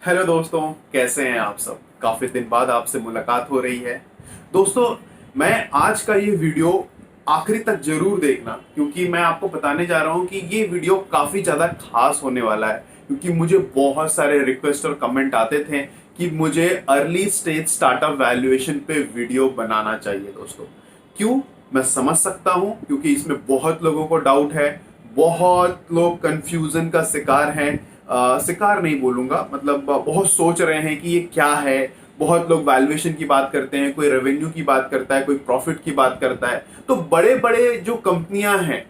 Hello दोस्तों, कैसे हैं आप सब। काफी दिन बाद आपसे मुलाकात हो रही है। दोस्तों, मैं आज का ये वीडियो आखिरी तक जरूर देखना, क्योंकि मैं आपको बताने जा रहा हूँ कि ये वीडियो काफी ज्यादा खास होने वाला है। क्योंकि मुझे बहुत सारे रिक्वेस्ट और कमेंट आते थे कि मुझे अर्ली स्टेज स्टार्टअप वैल्यूएशन पे वीडियो बनाना चाहिए। दोस्तों, क्यों, मैं समझ सकता हूँ, क्योंकि इसमें बहुत लोगों को डाउट है। बहुत लोग कंफ्यूजन का शिकार हैं। शिकार नहीं बोलूंगा, मतलब बहुत सोच रहे हैं कि ये क्या है। बहुत लोग वैल्यूएशन की बात करते हैं, कोई रेवेन्यू की बात करता है, कोई प्रॉफिट की बात करता है। तो बड़े बड़े जो कंपनियां हैं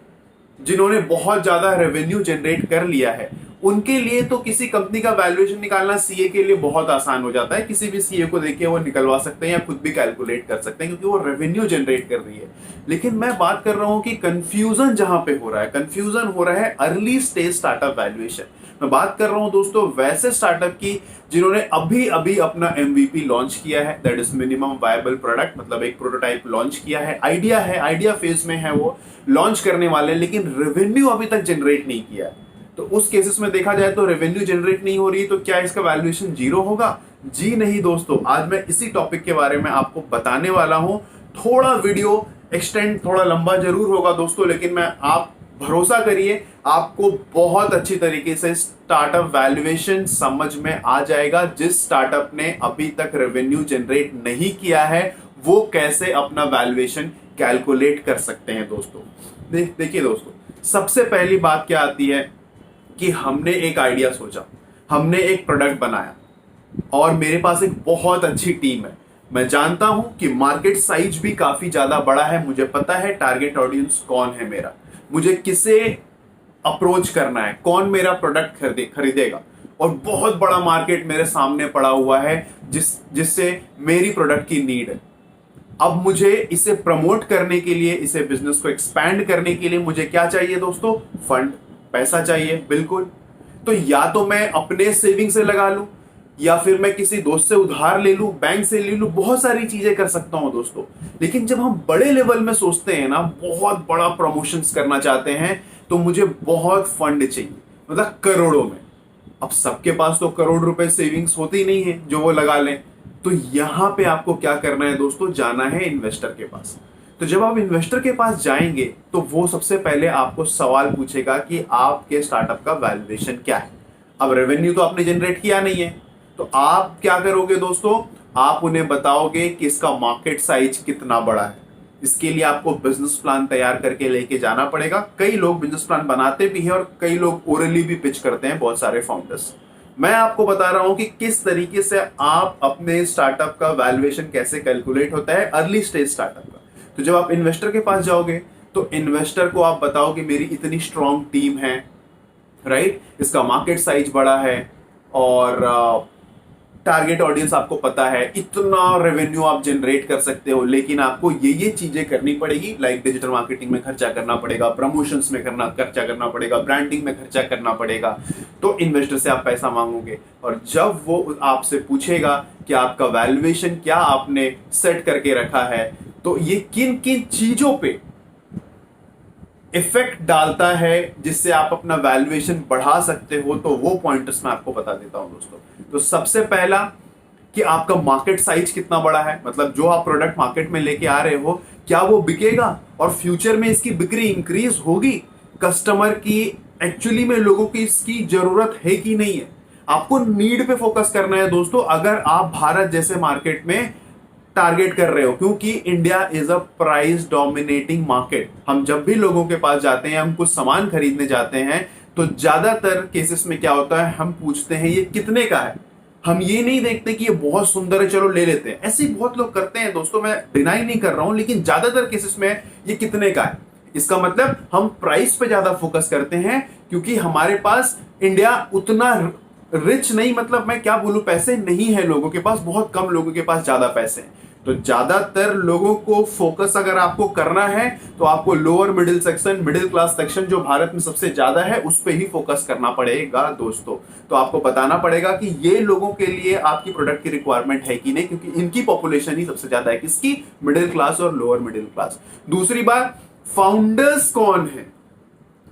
जिन्होंने बहुत ज्यादा रेवेन्यू जनरेट कर लिया है, उनके लिए तो किसी कंपनी का वैल्यूएशन निकालना सीए के लिए बहुत आसान हो जाता है। किसी भी सीए को देख के वो निकलवा सकते हैं या खुद भी कैलकुलेट कर सकते हैं, क्योंकि वो रेवेन्यू जनरेट कर रही है। लेकिन मैं बात कर रहा हूं कि कंफ्यूजन जहां पे हो रहा है, कंफ्यूजन हो रहा है अर्ली स्टेज स्टार्टअप वैल्यूएशन। मैं बात कर रहा हूं दोस्तों वैसे स्टार्टअप की जिन्होंने अभी अभी अपना एमवीपी लॉन्च किया है, that is minimum viable product. मतलब एक प्रोटोटाइप लॉन्च किया है, आइडिया फेज में है, वो लॉन्च करने वाले, लेकिन रेवेन्यू अभी तक जनरेट नहीं किया है। तो उस केसेस में देखा जाए तो रेवेन्यू जनरेट नहीं हो रही, तो क्या इसका वैल्यूएशन जीरो होगा? जी नहीं दोस्तों, आज मैं इसी टॉपिक के बारे में आपको बताने वाला हूं। थोड़ा वीडियो एक्सटेंड, थोड़ा लंबा जरूर होगा दोस्तों, लेकिन मैं आप भरोसा करिए, आपको बहुत अच्छी तरीके से स्टार्टअप वैल्यूएशन समझ में आ जाएगा। जिस स्टार्टअप ने अभी तक रेवेन्यू जनरेट नहीं किया है, वो कैसे अपना वैल्यूएशन कैलकुलेट कर सकते हैं। दोस्तों देखिए दोस्तों, सबसे पहली बात क्या आती है कि हमने एक आइडिया सोचा, हमने एक प्रोडक्ट बनाया, और मेरे पास एक बहुत अच्छी टीम है। मैं जानता हूं कि मार्केट साइज भी काफी ज्यादा बड़ा है। मुझे पता है टारगेट ऑडियंस कौन है मेरा, मुझे किसे अप्रोच करना है, कौन मेरा प्रोडक्ट खरीदेगा। और बहुत बड़ा मार्केट मेरे सामने पड़ा हुआ है जिससे मेरी प्रोडक्ट की नीड है। अब मुझे इसे प्रमोट करने के लिए, इसे बिजनेस को एक्सपैंड करने के लिए मुझे क्या चाहिए दोस्तों? फंड, पैसा चाहिए, बिल्कुल। तो या तो मैं अपने सेविंग से लगा लूं, या फिर मैं किसी दोस्त से उधार ले लूं, बैंक से ले लूं, बहुत सारी चीजें कर सकता हूं दोस्तों। लेकिन जब हम बड़े लेवल में सोचते हैं ना, बहुत बड़ा प्रमोशंस करना चाहते हैं, तो मुझे बहुत फंड चाहिए, मतलब करोड़ों में। अब सबके पास तो करोड़ रुपए सेविंग्स होती ही नहीं है जो वो लगा लें। तो यहां पे आपको क्या करना है दोस्तों? जाना है इन्वेस्टर के पास। तो जब आप इन्वेस्टर के पास जाएंगे, तो वो सबसे पहले आपको सवाल पूछेगा कि आपके स्टार्टअप का वैल्यूएशन क्या है। अब रेवेन्यू तो आपने जनरेट किया नहीं है, तो आप क्या करोगे दोस्तों? आप उन्हें बताओगे कि इसका मार्केट साइज कितना बड़ा है। इसके लिए आपको बिजनेस प्लान तैयार करके लेके जाना पड़ेगा। कई लोग बिजनेस प्लान बनाते भी हैं, और कई लोग ओरली भी पिच करते हैं, बहुत सारे फाउंडर्स। मैं आपको बता रहा हूं कि किस तरीके से आप अपने स्टार्टअप का वैल्यूएशन कैसे कैलकुलेट होता है अर्ली स्टेज स्टार्टअप का। तो जब आप इन्वेस्टर के पास जाओगे, तो इन्वेस्टर को आप बताओ कि मेरी इतनी स्ट्रांग टीम है, राइट, इसका मार्केट साइज बड़ा है, और टारगेट ऑडियंस आपको पता है, इतना रेवेन्यू आप जनरेट कर सकते हो, लेकिन आपको ये चीजें करनी पड़ेगी। लाइक डिजिटल मार्केटिंग में खर्चा करना पड़ेगा, प्रमोशंस में खर्चा करना पड़ेगा, ब्रांडिंग में खर्चा करना पड़ेगा। तो इन्वेस्टर से आप पैसा मांगोगे, और जब वो आपसे पूछेगा कि आपका वैल्यूएशन क्या आपने सेट करके रखा है, तो ये किन किन चीजों पे इफेक्ट डालता है जिससे आप अपना वैल्यूएशन बढ़ा सकते हो, तो वो पॉइंटर्स मैं आपको बता देता हूं दोस्तों। तो सबसे पहला कि आपका मार्केट साइज कितना बड़ा है, मतलब जो आप प्रोडक्ट मार्केट में लेके आ रहे हो, क्या वो बिकेगा, और फ्यूचर में इसकी बिक्री इंक्रीज होगी। कस्टमर की एक्चुअली में लोगों की इसकी जरूरत है कि नहीं है। आपको नीड पे फोकस करना है दोस्तों। अगर आप भारत जैसे मार्केट में टारगेट कर रहे हो, क्योंकि India is a price dominating market. हम जब भी लोगों के पास जाते हैं, हम कुछ सामान खरीदने जाते हैं, तो ज्यादातर केसेस में क्या होता है, हम पूछते हैं ये कितने का है। हम ये नहीं देखते कि ये बहुत सुंदर है, चलो ले लेते हैं। ऐसे ही बहुत लोग करते हैं दोस्तों, मैं डिनाई नहीं कर रहा हूं, लेकिन ज्यादातर केसेस में ये कितने का है। इसका मतलब हम प्राइस पे ज्यादा फोकस करते हैं, क्योंकि हमारे पास इंडिया उतना रिच नहीं, मतलब मैं क्या बोलूं, पैसे नहीं है लोगों के पास, बहुत कम लोगों के पास ज्यादा पैसे हैं। तो ज्यादातर लोगों को फोकस अगर आपको करना है, तो आपको lower middle section, middle class section जो भारत में सबसे ज्यादा है, उस पर ही फोकस करना पड़ेगा दोस्तों। तो आपको बताना पड़ेगा कि ये लोगों के लिए आपकी प्रोडक्ट की रिक्वायरमेंट है कि नहीं, क्योंकि इनकी पॉपुलेशन ही सबसे ज्यादा है, किसकी? मिडिल क्लास और लोअर मिडिल क्लास। दूसरी बात, फाउंडर्स कौन है?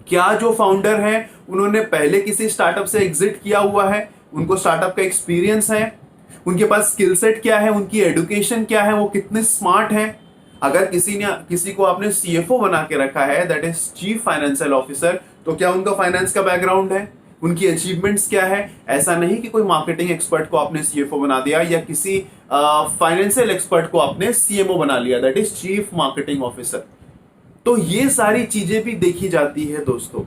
क्या जो फाउंडर है उन्होंने पहले किसी स्टार्टअप से एग्जिट किया हुआ है, उनको स्टार्टअप का एक्सपीरियंस है, उनके पास स्किल सेट क्या है, उनकी एडुकेशन क्या है, वो कितने स्मार्ट हैं। अगर किसी को आपने सीएफओ बना के रखा है, that is chief financial officer, तो क्या उनका फाइनेंस का बैकग्राउंड है, उनकी अचीवमेंट्स क्या है। ऐसा नहीं कि कोई मार्केटिंग एक्सपर्ट को आपने सीएफओ बना दिया या किसी फाइनेंशियल एक्सपर्ट को आपने सीएमओ बना लिया, that is chief marketing officer. तो ये सारी चीजें भी देखी जाती है दोस्तों।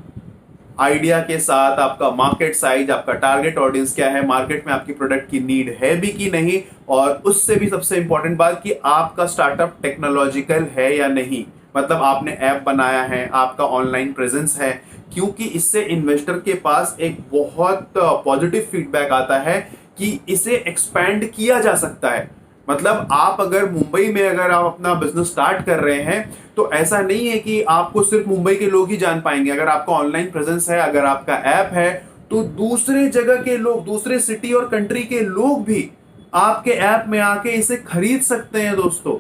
आइडिया के साथ आपका मार्केट साइज, आपका टारगेट ऑडियंस क्या है, मार्केट में आपकी प्रोडक्ट की नीड है भी कि नहीं, और उससे भी सबसे इंपॉर्टेंट बात कि आपका स्टार्टअप टेक्नोलॉजिकल है या नहीं, मतलब आपने ऐप बनाया है, आपका ऑनलाइन प्रेजेंस है। क्योंकि इससे इन्वेस्टर के पास एक बहुत पॉजिटिव फीडबैक आता है कि इसे एक्सपैंड किया जा सकता है। मतलब आप अगर मुंबई में अगर आप अपना बिजनेस स्टार्ट कर रहे हैं तो ऐसा नहीं है कि आपको सिर्फ मुंबई के लोग ही जान पाएंगे। अगर आपका ऑनलाइन प्रेजेंस है, अगर आपका ऐप है, तो दूसरे जगह के लोग, दूसरे सिटी और कंट्री के लोग भी आपके ऐप में आके इसे खरीद सकते हैं दोस्तों।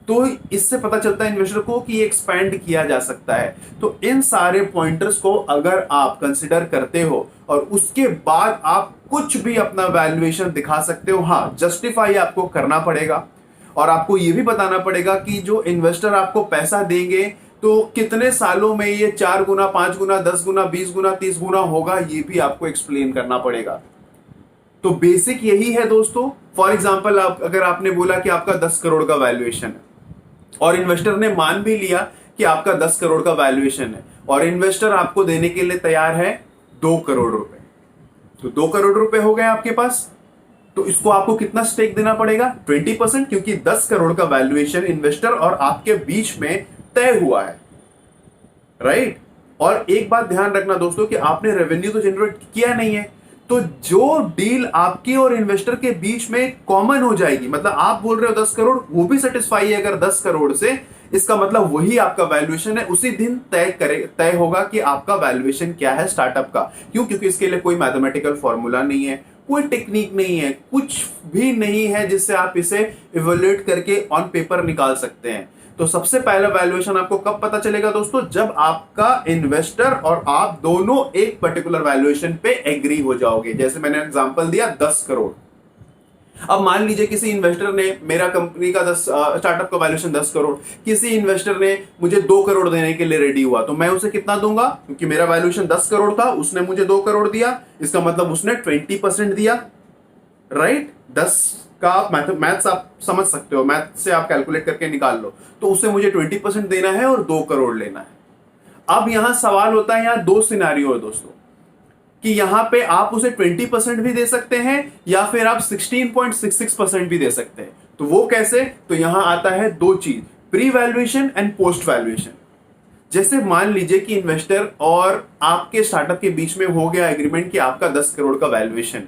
तो इससे पता चलता है इन्वेस्टर को कि ये एक्सपैंड किया जा सकता है। तो इन सारे पॉइंटर्स को अगर आप कंसिडर करते हो और उसके बाद आप कुछ भी अपना वैल्यूएशन दिखा सकते हो, हाँ जस्टिफाई आपको करना पड़ेगा और आपको ये भी बताना पड़ेगा कि जो इन्वेस्टर आपको पैसा देंगे तो कितने सालों में ये 4 गुना, 5 गुना, 10 गुना, 20 गुना, 30 गुना होगा, ये भी आपको एक्सप्लेन करना पड़ेगा। तो बेसिक यही है दोस्तों। फॉर एग्जाम्पल अगर आपने बोला कि आपका 10 करोड़ का वैल्यूएशन है और इन्वेस्टर ने मान भी लिया कि आपका 10 करोड़ का वैल्यूएशन है और इन्वेस्टर आपको देने के लिए तैयार है 2 करोड़ रुपए, तो 2 करोड़ रुपए हो गए आपके पास। तो इसको आपको कितना स्टेक देना पड़ेगा? 20%, क्योंकि 10 करोड़ का वैल्यूएशन इन्वेस्टर और आपके बीच में तय हुआ है, राइट। और एक बात ध्यान रखना दोस्तों कि आपने रेवेन्यू तो जनरेट किया नहीं है, तो जो डील आपके और इन्वेस्टर के बीच में कॉमन हो जाएगी, मतलब आप बोल रहे हो 10 करोड़, वो भी सेटिस्फाई है अगर 10 करोड़ से, इसका मतलब वही आपका वैल्यूएशन है। उसी दिन तय होगा कि आपका वैल्यूएशन क्या है स्टार्टअप का। क्यों? क्योंकि इसके लिए कोई मैथमेटिकल फॉर्मूला नहीं है, कोई टेक्निक नहीं है, कुछ भी नहीं है जिससे आप इसे इवैल्यूएट करके ऑन पेपर निकाल सकते हैं। तो सबसे पहला वैल्यूएशन आपको कब पता चलेगा दोस्तों? जब आपका इन्वेस्टर और आप दोनों एक पर्टिकुलर वैल्यूएशन पे एग्री हो जाओगे। जैसे मैंने एग्जांपल दिया 10 करोड़। अब मान लीजिए किसी इन्वेस्टर ने, मेरा कंपनी का स्टार्टअप का वैल्यूएशन 10 करोड़, किसी इन्वेस्टर ने मुझे 2 करोड़ देने के लिए रेडी हुआ, तो मैं उसे कितना दूंगा? क्योंकि मेरा वैल्यूएशन 10 करोड़ था, उसने मुझे 2 करोड़ दिया, इसका मतलब उसने 20% दिया, राइट। 10 का मैथ्स आप समझ सकते हो, मैथ से आप कैलकुलेट करके निकाल लो। तो उसे मुझे 20% देना है और 2 करोड़ लेना है। अब यहां सवाल होता है, यहां 2 सिनेरियो है दोस्तों, कि यहां पे आप उसे 20% भी दे सकते हैं या फिर आप 16.66% भी दे सकते हैं। तो वो कैसे? तो यहां आता है 2 चीज, pre valuation and post valuation. जैसे मान लीजिए कि इन्वेस्टर और आपके स्टार्टअप के बीच में हो गया एग्रीमेंट कि आपका 10 करोड़ का वैल्यूएशन,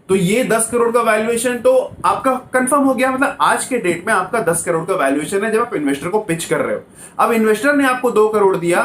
तो ये 10 करोड़ का वैल्यूएशन तो आपका कंफर्म हो गया, मतलब आज के डेट में आपका 10 करोड़ का वैल्यूएशन है जब आप इन्वेस्टर को पिच कर रहे हो। अब इन्वेस्टर ने आपको 2 करोड़ दिया,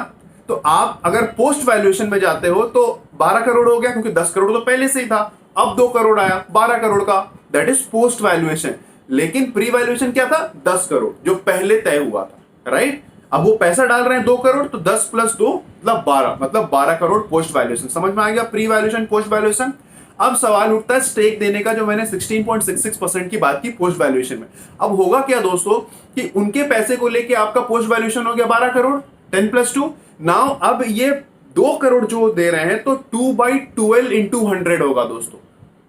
तो आप अगर पोस्ट वैल्यूएशन में जाते हो तो 12 करोड़ हो गया, क्योंकि 10 करोड़ तो पहले से ही था। अब 2 करोड़ आया, 12 करोड़ का, दैट इज पोस्ट वैल्यूएशन। लेकिन प्री वैल्यूएशन क्या था? 10 करोड़ जो पहले तय हुआ था, राइट। अब वो पैसा डाल रहे हैं 2 करोड़, तो 10 + 2 मतलब 12, मतलब 12 करोड़ पोस्ट वैल्यूएशन। समझ में आ गया? Pre valuation, post valuation. अब सवाल उठता है स्टेक देने का, जो मैंने 16.66% की बात की पोस्ट वैल्यूएशन में। अब होगा क्या दोस्तों कि उनके पैसे को लेके आपका पोस्ट वैल्यूएशन हो गया 12 करोड़, 10 + 2। नाउ अब ये 2 करोड़ जो दे रहे हैं तो 2/12 × 100 होगा दोस्तों,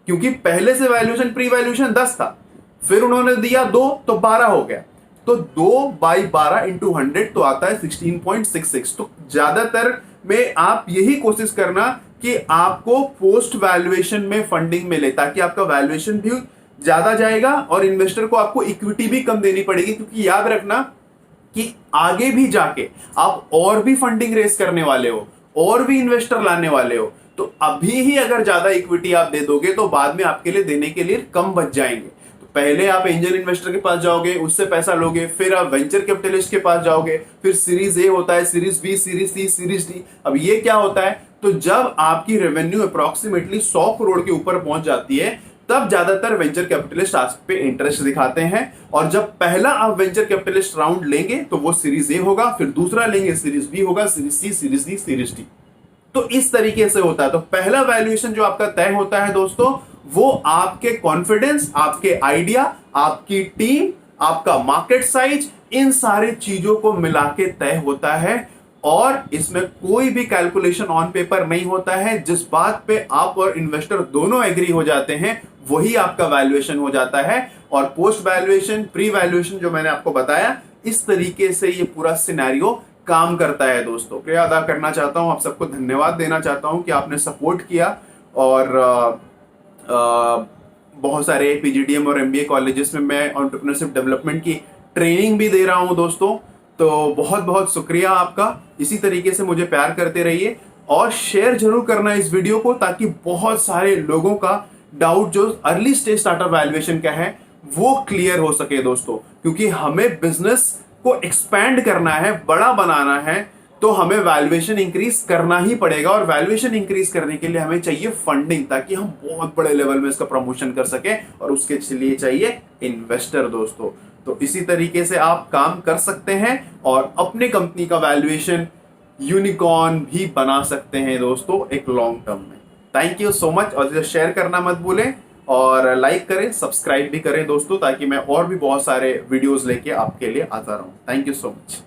क्योंकि पहले से वैल्यूएशन, प्री वैल्यूएशन 10 था, फिर उन्होंने दिया 2 तो 12 हो गया, तो 2/12 × 100 तो आता है 16.66। तो ज्यादातर में आप यही कोशिश करना कि आपको पोस्ट वैल्यूएशन में फंडिंग मिले, ताकि आपका वैल्यूएशन भी ज्यादा जाएगा और इन्वेस्टर को आपको इक्विटी भी कम देनी पड़ेगी। क्योंकि याद रखना कि आगे भी जाके आप और भी फंडिंग रेस करने वाले हो, और भी इन्वेस्टर लाने वाले हो, तो अभी ही अगर ज्यादा इक्विटी आप दे दोगे तो बाद में आपके लिए देने के लिए कम बच जाएंगे। तो पहले आप एंजल इन्वेस्टर के पास जाओगे, उससे पैसा लोगे, फिर आप वेंचर कैपिटलिस्ट के पास जाओगे, फिर सीरीज ए होता है, सीरीज बी, सीरीज सी, सीरीज डी। अब ये क्या होता है? तो जब आपकी रेवेन्यू अप्रोक्सीमेटली 100 करोड़ के ऊपर पहुंच जाती है, तब ज्यादातर वेंचर कैपिटलिस्ट आप पे इंटरेस्ट दिखाते हैं। और जब पहला आप वेंचर कैपिटलिस्ट राउंड लेंगे तो वो सीरीज ए होगा, फिर दूसरा लेंगे सीरीज बी होगा, सीरीज सी, सीरीज डी, सीरीज डी। तो इस तरीके से होता है। तो पहला वैल्यूएशन जो आपका तय होता है दोस्तों, वो आपके कॉन्फिडेंस, आपके आइडिया, आपकी टीम, आपका मार्केट साइज, इन सारे चीजों को मिला के तय होता है। और इसमें कोई भी कैलकुलेशन ऑन पेपर नहीं होता है। जिस बात पे आप और इन्वेस्टर दोनों एग्री हो जाते हैं वही आपका वैल्यूएशन हो जाता है। और पोस्ट वैल्यूएशन, प्री वैल्यूएशन जो मैंने आपको बताया, इस तरीके से ये पूरा सिनेरियो काम करता है दोस्तों। शुक्रिया अदा करना चाहता हूं, आप सबको धन्यवाद देना चाहता हूं कि आपने सपोर्ट किया। और बहुत सारे पीजीडीएम और एमबीए कॉलेजेस में मैं एंटरप्रेन्योरशिप डेवलपमेंट की ट्रेनिंग भी दे रहा हूं दोस्तों। तो बहुत बहुत शुक्रिया आपका। इसी तरीके से मुझे प्यार करते रहिए और शेयर जरूर करना इस वीडियो को, ताकि बहुत सारे लोगों का डाउट जो अर्ली स्टेज स्टार्टअप वैल्यूएशन का है वो क्लियर हो सके दोस्तों। क्योंकि हमें बिजनेस को एक्सपैंड करना है, बड़ा बनाना है, तो हमें वैल्यूएशन इंक्रीज करना ही पड़ेगा। और वैल्यूएशन इंक्रीज करने के लिए हमें चाहिए फंडिंग, ताकि हम बहुत बड़े लेवल में इसका प्रमोशन कर सके। और उसके लिए चाहिए इन्वेस्टर दोस्तों। तो इसी तरीके से आप काम कर सकते हैं और अपनी कंपनी का वैल्यूएशन यूनिकॉर्न भी बना सकते हैं दोस्तों एक लॉन्ग टर्म में। Thank you so much. और शेयर करना मत भूलें और लाइक करें, सब्सक्राइब भी करें दोस्तों, ताकि मैं और भी बहुत सारे वीडियोस लेके आपके लिए आता रहूं। Thank you so much.